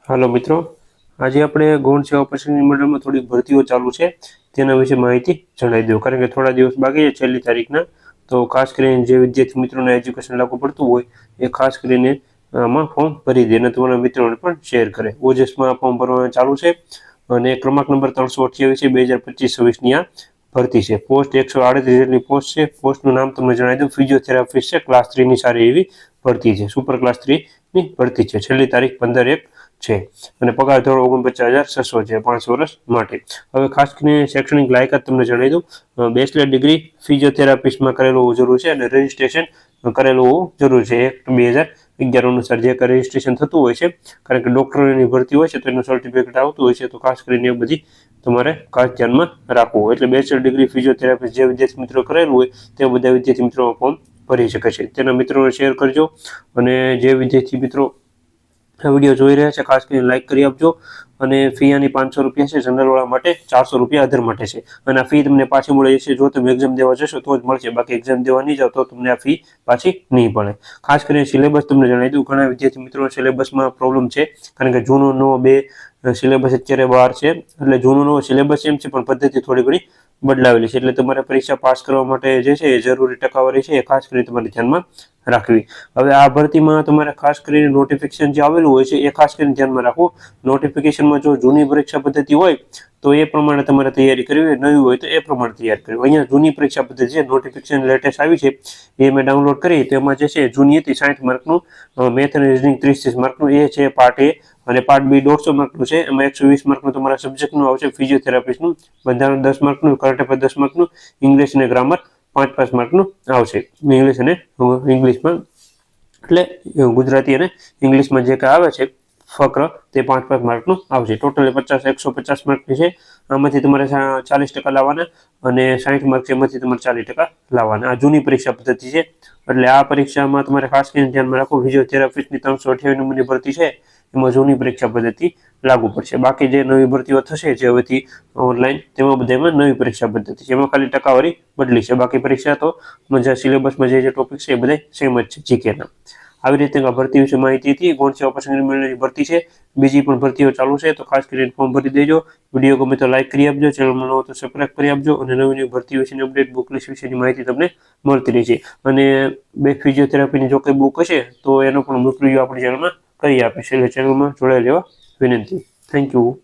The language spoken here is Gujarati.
હાલો મિત્રો, આજે આપણે ગૌણ સેવા પસંદગી મંડળમાં થોડી ભરતીઓ ચાલુ છે તેના વિશે માહિતી જણાવી દઉં. કારણ કે થોડા દિવસ બાકી છે છેલ્લી તારીખના, તો ખાસ કરીને જે વિદ્યાર્થી મિત્રોને એજ્યુકેશન લાગુ પડતું હોય એ ખાસ કરીને આમાં ફોર્મ ભરી દે અને તમારા મિત્રોને પણ શેર કરે. ઓજસમાં ફોર્મ ભરવાનું ચાલુ છે અને ક્રમાંક નંબર 328 છે 2025-26ની આ ભરતી છે. પોસ્ટ 138 જેટલી પોસ્ટ છે. પોસ્ટનું નામ તમને જણાવી દઉં, ફિઝિયોથેરાપિસ્ટ છે. ક્લાસ 3ની સારી એવી ભરતી છે. સુપર ક્લાસ 3ની ભરતી છે. છેલ્લી તારીખ 15/1 છે અને પગાર ધોરણ 49,600 છે 5 વર્ષ માટે. હવે ખાસ કરીને શૈક્ષણિક લાયકાત તમને જણાવી દઉં, બેચલર ડિગ્રી ફિઝિયોથેરાપિસ્ટમાં કરેલું હોવું જરૂરી છે અને રજિસ્ટ્રેશન કરેલું હોવું જરૂરી છે. એક્ટ 2011 અનુસાર જે રજિસ્ટ્રેશન થતું હોય છે, કારણ કે ડૉક્ટરોની ભરતી હોય છે તો એનું સર્ટિફિકેટ આવતું હોય છે, તો ખાસ કરીને એ બધી તમારે ખાસ ધ્યાનમાં રાખવું હોય. એટલે બેચલર ડિગ્રી ફિઝિયોથેરાપિસ્ટ જે વિદ્યાર્થી મિત્રો કરેલું હોય તે બધા વિદ્યાર્થી મિત્રો ફોર્મ ભરી શકે છે. તેના મિત્રોને શેર કરજો અને જે વિદ્યાર્થી મિત્રો આ વિડીયો જોઈ રહ્યા છે ખાસ કરીને લાઇક કરી આપજો. અને ફી આની 500 રૂપિયા છે, જનરલવાળા માટે 400 રૂપિયા અધર માટે છે. અને આ ફી તમને પાછી મળે છે જો તમે એક્ઝામ દેવા જશો તો જ મળશે, બાકી એક્ઝામ દેવા નહીં જાઓ તો તમને આ ફી પાછી નહીં પડે. ખાસ કરીને સિલેબસ તમને જણાવી દઉં, ઘણા વિદ્યાર્થી મિત્રો સિલેબસમાં પ્રોબ્લેમ છે, કારણ કે જૂનો નવો બે સિલેબસ અત્યારે બહાર છે. એટલે જૂનો નવો સિલેબસ એમ છે પણ પદ્ધતિ થોડી ઘણી બદલાવેલી છે. એટલે તમારે પરીક્ષા પાસ કરવા માટે જે છે એ જરૂરી ટકાવારી છે એ ખાસ કરીને તમારે ધ્યાનમાં રાખવી. હવે આ ભરતીમાં તમારે ખાસ કરીને નોટિફિકેશન જે આવેલું હોય છે એ ખાસ કરીને ધ્યાનમાં રાખવું. નોટિફિકેશનમાં જો જૂની પરીક્ષા પદ્ધતિ હોય તો એ પ્રમાણે તમારે તૈયારી કરવી, નવી હોય તો એ પ્રમાણે તૈયાર કરવી. અહીંયા જૂની પરીક્ષા પદ્ધતિ છે, નોટિફિકેશન લેટેસ્ટ આવી છે એ મેં ડાઉનલોડ કરી, તો એમાં જે છે જૂની હતી 60 માર્કનું, મેથ અને રિઝનિંગ 30 માર્કનું એ છે પાર્ટ એ, અને પાર્ટ બી 150 માર્કનું છે. એમાં 120 માર્કનું તમારા સબ્જેક્ટનું આવશે, ફિઝિયોથેરાપિસ્ટનું, બંધારણ 10 માર્કનું, કરંટ અફેર 10 માર્કનું, ઇંગ્લિશ અને ગ્રામર 5 માર્કનું આવશે. ઇંગ્લિશ અને ઇંગ્લિશમાં એટલે ગુજરાતી અને ઇંગ્લિશમાં જે કાંઈ આવે છે ફક્ર તે 5 માર્કનું આવશે. ટોટલ 150 માર્કની છે. આમાંથી તમારે 40% લાવવાના અને 60 માર્ક છે એમાંથી તમારે 40% લાવવાના. આ જૂની પરીક્ષા પદ્ધતિ છે. એટલે આ પરીક્ષામાં તમારે ખાસ કરીને ધ્યાનમાં રાખવું, ફિઝિયોથેરાપિસ્ટની 328 નંબરની ભરતી છે એમાં જૂની પરીક્ષા પદ્ધતિ લાગુ પડશે. બાકી જે નવી ભરતીઓ થશે જે હવેથી ઓનલાઈન, તેમાં બધામાં નવી પરીક્ષા પદ્ધતિ છે. એમાં ખાલી ટકાવારી બદલી છે, બાકી પરીક્ષા તો જે સિલેબસમાં જે ટોપિક છે એ બધા સેમ જ છે જીકેના. આવી રીતે ભરતી વિશે માહિતી હતી. ગૌણ સેવા પસંદગી મંડળની ભરતી છે. બીજી પણ ભરતીઓ ચાલુ છે, તો ખાસ કરીને ફોર્મ ભરી દેજો. વિડીયો ગમે તો લાઇક કરી આપજો, ચેનલમાં નવો તો સબસ્ક્રાઇબ કરી આપજો. અને નવી નવી ભરતી વિશેની અપડેટ, બુક લિસ્ટ વિશેની માહિતી તમને મળતી રહે છે. અને બે ફિઝિયોથેરાપીની જો કોઈ બુક હશે તો એનો પણ બુક રિવ્યુ આપણી ચેનલમાં કરી આપીશ. એટલે ચેનલમાં જોડાઈ લેવા વિનંતી. Thank you.